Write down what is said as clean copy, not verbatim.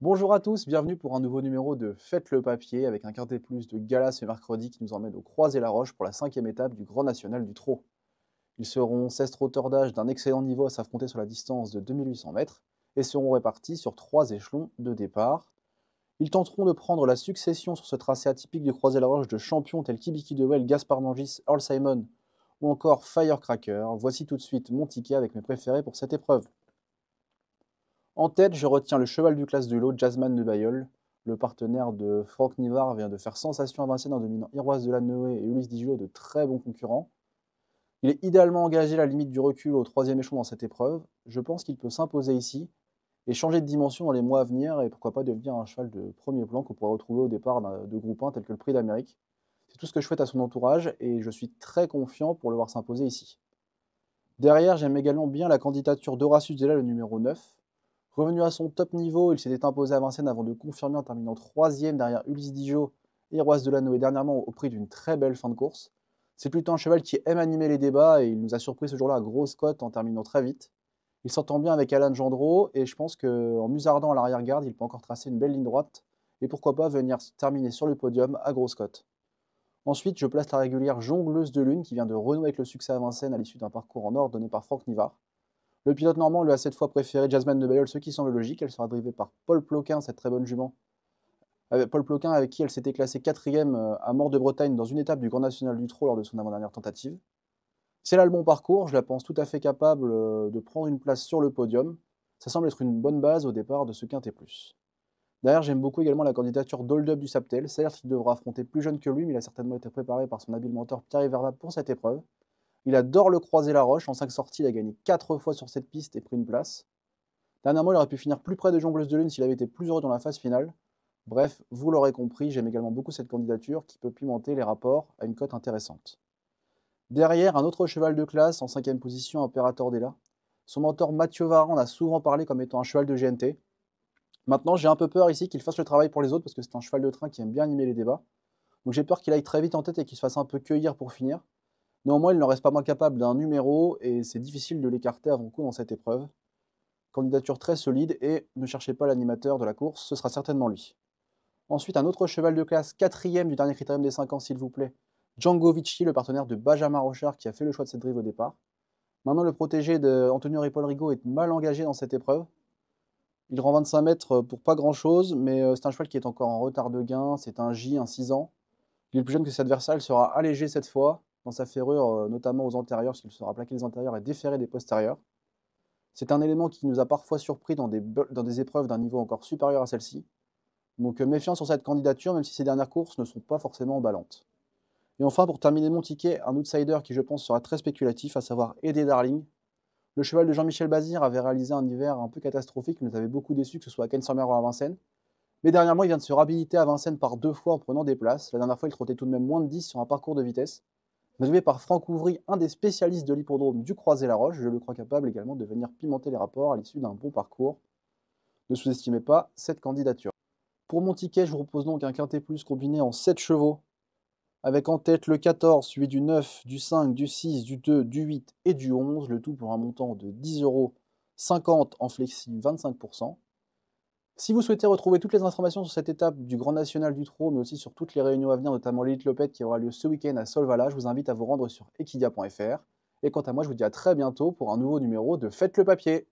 Bonjour à tous, bienvenue pour un nouveau numéro de Faites le papier avec un quintet plus de gala ce mercredi qui nous emmène au Croisé-la-Roche pour la cinquième étape du Grand National du Trot. Ils seront 16 trotteurs d'âge d'un excellent niveau à s'affronter sur la distance de 2800 mètres et seront répartis sur 3 échelons de départ. Ils tenteront de prendre la succession sur ce tracé atypique du Croisé-la-Roche de champions tels qu'Ibiki Dewell, Gaspard Nangis, Earl Simon ou encore Firecracker. Voici tout de suite mon ticket avec mes préférés pour cette épreuve. En tête, je retiens le cheval du classe du lot, Jasmine de Bayeul. Le partenaire de Franck Nivard vient de faire sensation à Vincennes en dominant Iroise de la Noé et Ulysse Dijot, de très bons concurrents. Il est idéalement engagé à la limite du recul au troisième échelon dans cette épreuve. Je pense qu'il peut s'imposer ici et changer de dimension dans les mois à venir et pourquoi pas devenir un cheval de premier plan qu'on pourrait retrouver au départ de groupe 1 tel que le Prix d'Amérique. C'est tout ce que je souhaite à son entourage et je suis très confiant pour le voir s'imposer ici. Derrière, j'aime également bien la candidature d'Horacius Della, le numéro 9. Revenu à son top niveau, il s'était imposé à Vincennes avant de confirmer en terminant troisième derrière Ulysse Dijot et Roise Delano et dernièrement au prix d'une très belle fin de course. C'est plutôt un cheval qui aime animer les débats et il nous a surpris ce jour-là à grosse cote en terminant très vite. Il s'entend bien avec Alan Gendreau et je pense qu'en musardant à l'arrière-garde, il peut encore tracer une belle ligne droite et pourquoi pas venir terminer sur le podium à grosse cote. Ensuite, je place la régulière Jongleuse de Lune qui vient de renouer avec le succès à Vincennes à l'issue d'un parcours en or donné par Franck Nivard. Le pilote normand lui a cette fois préféré Jasmine de Bayeul, ce qui semble logique. Elle sera drivée par Paul Ploquin, cette très bonne jument. Paul Ploquin, avec qui elle s'était classée quatrième à Mort de Bretagne dans une étape du Grand National du Trot lors de son avant-dernière tentative. Si elle a le bon parcours, je la pense tout à fait capable de prendre une place sur le podium. Ça semble être une bonne base au départ de ce quintet plus. Derrière, j'aime beaucoup également la candidature d'Hold Up du Saptel. Certes, qu'il devra affronter plus jeune que lui, mais il a certainement été préparé par son habile mentor Pierre Verla pour cette épreuve. Il adore le croiser-la-roche. En 5 sorties, il a gagné 4 fois sur cette piste et pris une place. Dernièrement, il aurait pu finir plus près de Jongleuse de Lune s'il avait été plus heureux dans la phase finale. Bref, vous l'aurez compris, j'aime également beaucoup cette candidature qui peut pimenter les rapports à une cote intéressante. Derrière, un autre cheval de classe en cinquième position, Imperator Della. Son mentor Mathieu Varan en a souvent parlé comme étant un cheval de GNT. Maintenant, j'ai un peu peur ici qu'il fasse le travail pour les autres parce que c'est un cheval de train qui aime bien animer les débats. Donc j'ai peur qu'il aille très vite en tête et qu'il se fasse un peu cueillir pour finir. Néanmoins, il n'en reste pas moins capable d'un numéro et c'est difficile de l'écarter avant coup dans cette épreuve. Candidature très solide et ne cherchez pas l'animateur de la course, ce sera certainement lui. Ensuite, un autre cheval de classe, quatrième du dernier critérium des 5 ans, s'il vous plaît. Django Vici, le partenaire de Benjamin Rochard, qui a fait le choix de cette drive au départ. Maintenant, le protégé d'Antonio Ripoll Rigaud est mal engagé dans cette épreuve. Il rend 25 mètres pour pas grand chose, mais c'est un cheval qui est encore en retard de gain. C'est un J, un 6 ans. Il est plus jeune que ses adversaires, il sera allégé cette fois dans sa ferrure, notamment aux antérieurs, parce qu'il sera plaqué les antérieurs et déféré des postérieurs. C'est un élément qui nous a parfois surpris dans des épreuves d'un niveau encore supérieur à celle-ci. Donc méfiance sur cette candidature, même si ces dernières courses ne sont pas forcément emballantes. Et enfin, pour terminer mon ticket, un outsider qui je pense sera très spéculatif, à savoir Eddie Darling. Le cheval de Jean-Michel Bazir avait réalisé un hiver un peu catastrophique, nous avait beaucoup déçus, que ce soit à Ken-sur-Mer ou à Vincennes. Mais dernièrement, il vient de se réhabiliter à Vincennes par 2 fois en prenant des places. La dernière fois, il trottait tout de même moins de 10 sur un parcours de vitesse. Drivé par Franck Ouvry, un des spécialistes de l'hippodrome du Croisé-la-Roche, je le crois capable également de venir pimenter les rapports à l'issue d'un bon parcours. Ne sous-estimez pas cette candidature. Pour mon ticket, je vous propose donc un quintet plus combiné en 7 chevaux, avec en tête le 14, suivi du 9, du 5, du 6, du 2, du 8 et du 11, le tout pour un montant de 10,50 € en flexi 25%. Si vous souhaitez retrouver toutes les informations sur cette étape du Grand National du Trot, mais aussi sur toutes les réunions à venir, notamment l'Elite Lopette qui aura lieu ce week-end à Solvala, je vous invite à vous rendre sur equidia.fr. Et quant à moi, je vous dis à très bientôt pour un nouveau numéro de Faites le papier.